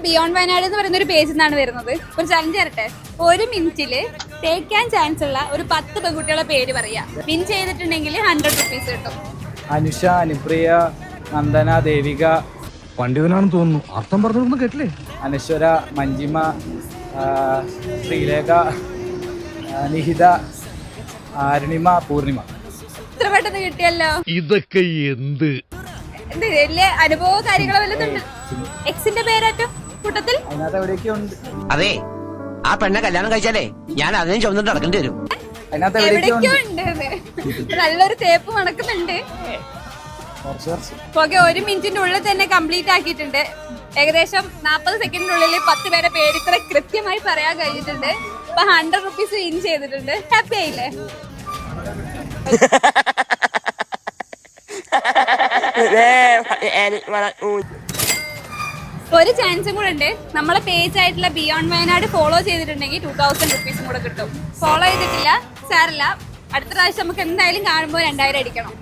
Beyond Wayanad എന്ന് പറയുന്ന ഒരു പേജിൽ നിന്നാണ് വരുന്നത്. ഒരു ചലഞ്ച് തരട്ടെ. 1 മിനിറ്റില് തേക്കാൻ ചാൻസ് ഉള്ള ഒരു 10 പെൺകുട്ടികളെ പേര് പറയാ. വിൻ ചെയ്തിട്ടുണ്ടെങ്കിൽ 100 റുപ്പീസ് കിട്ടും. അനുഷ, അനുപ്രിയ, നന്ദന, ദേവിക. പണ്ഡിതനാണെന്ന് തോന്നുന്നു. അർത്ഥം പറഞ്ഞൊന്നും കേട്ടില്ലേ? അനശ്വര, മഞ്ജിമ, ശ്രീലേഖ, നിഹിത, അരുണിമ, പൂർണിമ. ഇത്ര പെട്ടെന്ന് കിട്ടിയല്ലോ. ഇതൊക്കെ എന്ത് വലിയ അനുഭവ കാര്യങ്ങളോ വല്ലതുണ്ട്? എക്സിന്റെ പേരാറ്റോ കൂട്ടത്തിൽ? അതിനകത്ത് എവിടെയൊക്കെ ഉണ്ട്. അതെ, ആ പെണ്ണെ കല്യാണം കഴിച്ചാലേ ഞാൻ അതിനും ചുമന്നിട്ട് നടക്കേണ്ടി വരും. അതിനകത്ത് എവിടേക്കോ ഉണ്ട്. നല്ലൊരു തേപ്പ് മണക്കുന്നുണ്ട്. ഓക്കെ, 1 മിനിറ്റിന്റെ ഉള്ളിൽ തന്നെ കംപ്ലീറ്റ് ആക്കിയിട്ടുണ്ട്. ഏകദേശം 40 സെക്കൻഡിനുള്ളിൽ 10 പേരെ പേര് ഇത്ര കൃത്യമായി പറയാൻ കഴിഞ്ഞിട്ടുണ്ട്. ഇപ്പൊ 100 റുപ്പീസ് വിൻ ചെയ്തിട്ടുണ്ട്. ഹാപ്പി ആയില്ലേ? ഒരു ചാൻസും കൂടെ ഉണ്ട്. നമ്മളെ പേജ് ആയിട്ടുള്ള ബിയോണ്ട് വയനാട് ഫോളോ ചെയ്തിട്ടുണ്ടെങ്കിൽ 2000 റുപ്പീസും കൂടെ കിട്ടും. ഫോളോ ചെയ്തിട്ടില്ല സാരല്ല, അടുത്ത പ്രാവശ്യം നമുക്ക് എന്തായാലും കാണുമ്പോൾ 2000 അടിക്കണം.